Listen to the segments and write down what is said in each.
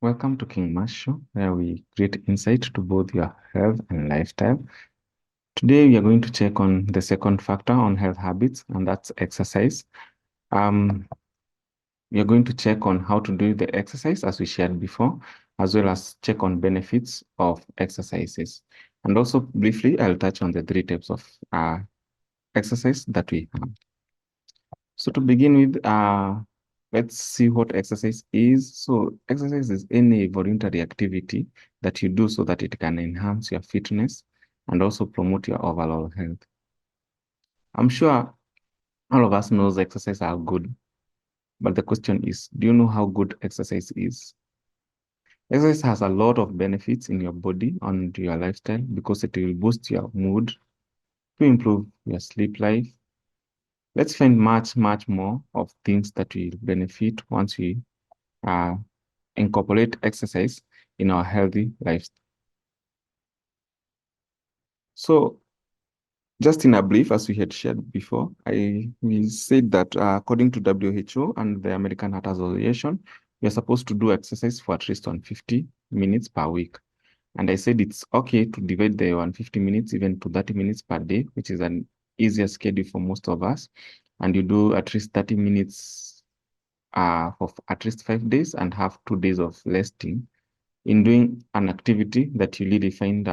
Welcome to King Mash Show, where we create insight to both your health and lifestyle. Today, we are going to check on the second factor on health habits, and that's exercise. We are going to check on how to do the exercise as we shared before, as well as check on benefits of exercises. And also, briefly, I'll touch on the three types of exercise that we have. So to begin with, let's see what exercise is. So exercise is any voluntary activity that you do so that it can enhance your fitness and also promote your overall health. I'm sure all of us knows exercise are good, but the question is, do you know how good exercise is? Exercise has a lot of benefits in your body and your lifestyle because it will boost your mood, to improve your sleep life. Let's find much more of things that will benefit once we uh, incorporate exercise in our healthy lifestyle. So, just in a brief, as we had shared before, we said that according to WHO and the American Heart Association, we are supposed to do exercise for at least 150 minutes per week. And I said it's okay to divide the 150 minutes even to 30 minutes per day, which is an easier schedule for most of us. And you do at least 30 minutes for at least 5 days and have 2 days of resting in doing an activity that you really find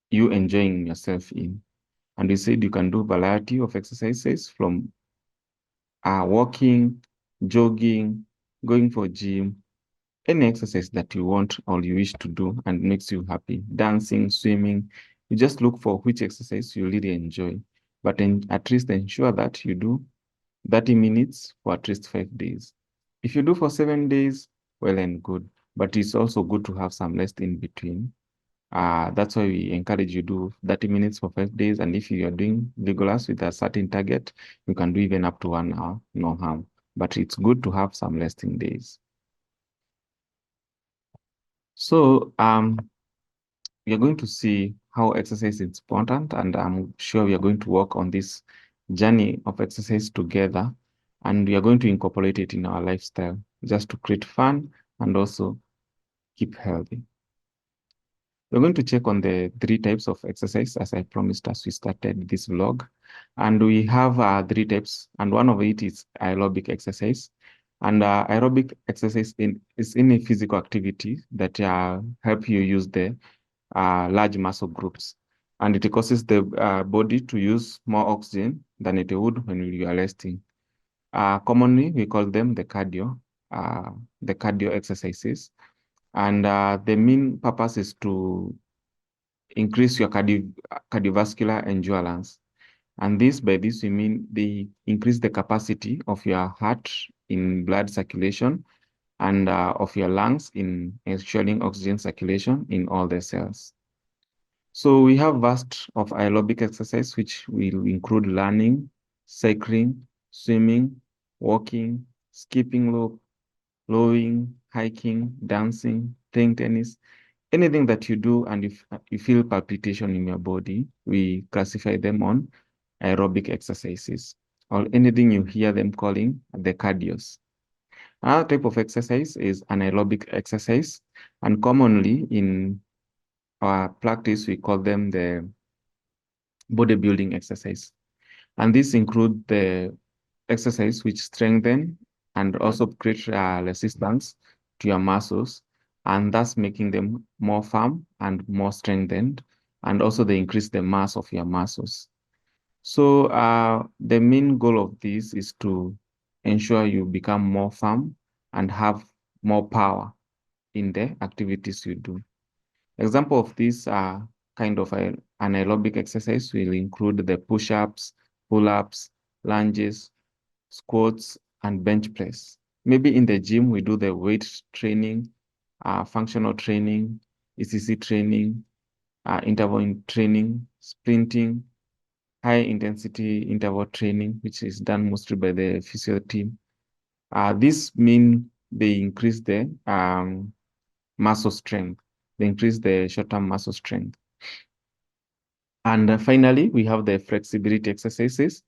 you enjoying yourself in. And we said you can do variety of exercises from walking, jogging, going for gym, any exercise that you want or you wish to do and makes you happy. Dancing, swimming, you just look for which exercise you really enjoy. But at least ensure that you do 30 minutes for at least 5 days. If you do for 7 days, well and good. But it's also good to have some rest in between. That's why we encourage you do 30 minutes for 5 days. And if you are doing vigorous with a certain target, you can do even up to 1 hour, no harm. But it's good to have some resting days. So we are going to see how exercise is important, and I'm sure we are going to work on this journey of exercise together, and we are going to incorporate it in our lifestyle just to create fun and also keep healthy. We're going to check on the three types of exercise as I promised as we started this vlog. And we have three types, and one of it is aerobic exercise. And aerobic exercise is any physical activity that help you use the large muscle groups. And it causes the body to use more oxygen than it would when you are resting. Commonly, we call them the cardio exercises. And the main purpose is to increase your cardiovascular endurance. And by this, we mean they increase the capacity of your heart in blood circulation and of your lungs in ensuring oxygen circulation in all the cells. So we have vast of aerobic exercise, which will include running, cycling, swimming, walking, skipping rope, rowing, hiking, dancing, playing tennis, anything that you do and if you feel palpitation in your body, we classify them on aerobic exercises, or anything you hear them calling the cardios. Another type of exercise is anaerobic exercise, and commonly in our practice, we call them the bodybuilding exercise. And this include the exercise which strengthen and also create resistance to your muscles, and thus making them more firm and more strengthened, and also they increase the mass of your muscles. So the main goal of this is to ensure you become more firm and have more power in the activities you do. Example of this kind of anaerobic exercise will include the push-ups, pull-ups, lunges, squats, and bench press. Maybe in the gym, we do the weight training, functional training, ECC training, interval training, sprinting, high intensity interval training, which is done mostly by the physio team. This mean they increase the muscle strength. They increase the short-term muscle strength. And finally, we have the flexibility exercises,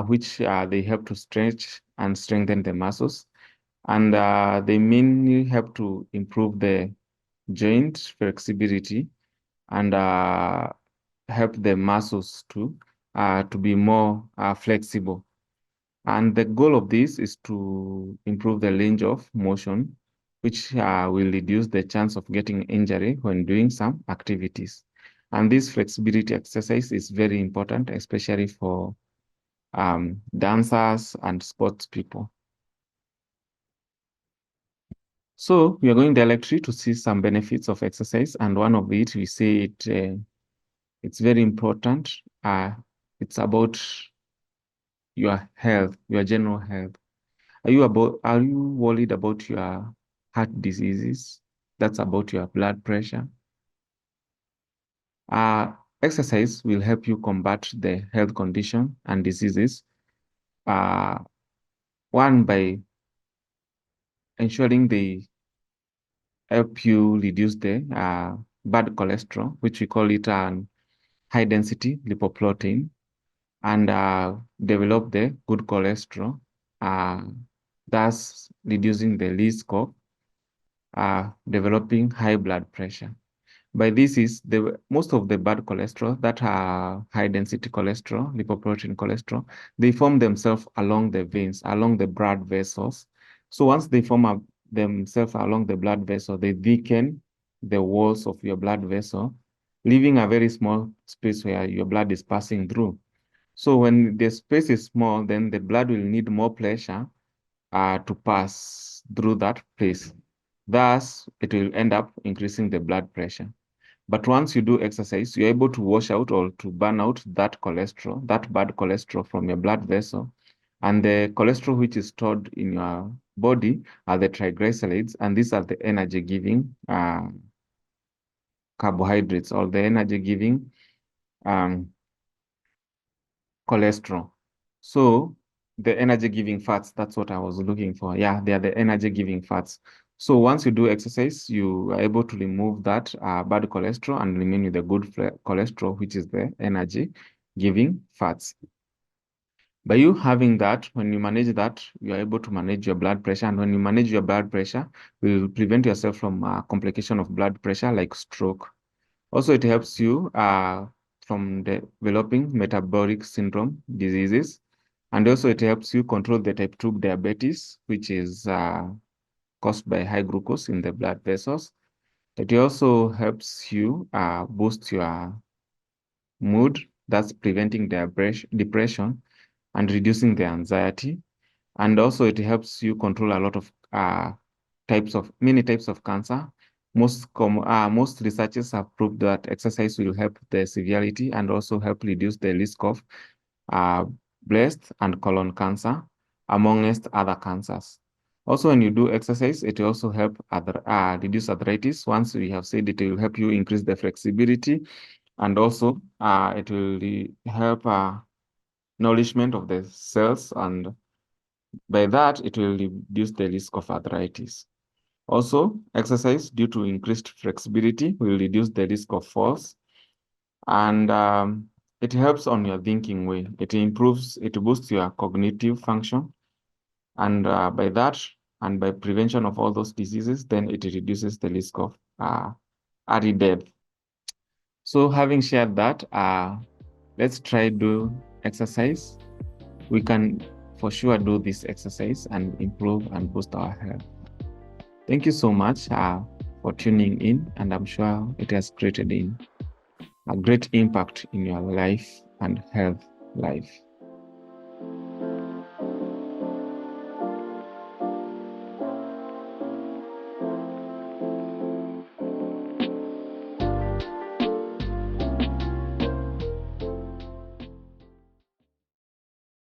which they help to stretch and strengthen the muscles. And they mainly help to improve the joint flexibility and help the muscles to be more flexible. And the goal of this is to improve the range of motion, which will reduce the chance of getting injury when doing some activities. And this flexibility exercise is very important, especially for dancers and sports people. So we are going directly to see some benefits of exercise, and one of it, we say it's very important. It's about your health, your general health. Are you worried about your heart diseases? That's about your blood pressure. Uh, Exercise will help you combat the health condition and diseases. Uh, One, by ensuring they help you reduce the bad cholesterol, which we call it high density lipoprotein, and develop the good cholesterol, uh, thus reducing the risk of developing high blood pressure. By this is the most of the bad cholesterol that are high density cholesterol, lipoprotein cholesterol, they form themselves along the veins, along the blood vessels. So once they form themselves along the blood vessel, they weaken the walls of your blood vessel, leaving a very small space where your blood is passing through. So when the space is small, then the blood will need more pressure to pass through that place. Thus, it will end up increasing the blood pressure. But once you do exercise, you're able to wash out or to burn out that cholesterol, that bad cholesterol from your blood vessel. And the cholesterol which is stored in your body are the triglycerides, and these are the energy giving carbohydrates or the energy giving um, cholesterol. So the energy giving fats, that's what I was looking for. Yeah, they are the energy giving fats. So once you do exercise, you are able to remove that bad cholesterol and remain with the good cholesterol, which is the energy giving fats. By you having that, when you manage that, you are able to manage your blood pressure. And when you manage your blood pressure, will prevent yourself from complication of blood pressure like stroke. Also, it helps you from developing metabolic syndrome diseases. And also it helps you control the type 2 diabetes, which is caused by high glucose in the blood vessels. It also helps you boost your mood, that's preventing depression and reducing the anxiety. And also it helps you control a lot of many types of cancer. Most researchers have proved that exercise will help the severity and also help reduce the risk of uh, breast and colon cancer, amongst other cancers. Also, when you do exercise, it will also help reduce arthritis. Once we have said it will help you increase the flexibility, and also it will help nourishment of the cells, and by that, it will reduce the risk of arthritis. Also, exercise due to increased flexibility will reduce the risk of falls, and it helps on your thinking way. It boosts your cognitive function, and by that, and by prevention of all those diseases, then it reduces the risk of early death. So having shared that, let's try do exercise. We can for sure do this exercise and improve and boost our health. Thank you so much for tuning in, and I'm sure it has created a great impact in your life and health life.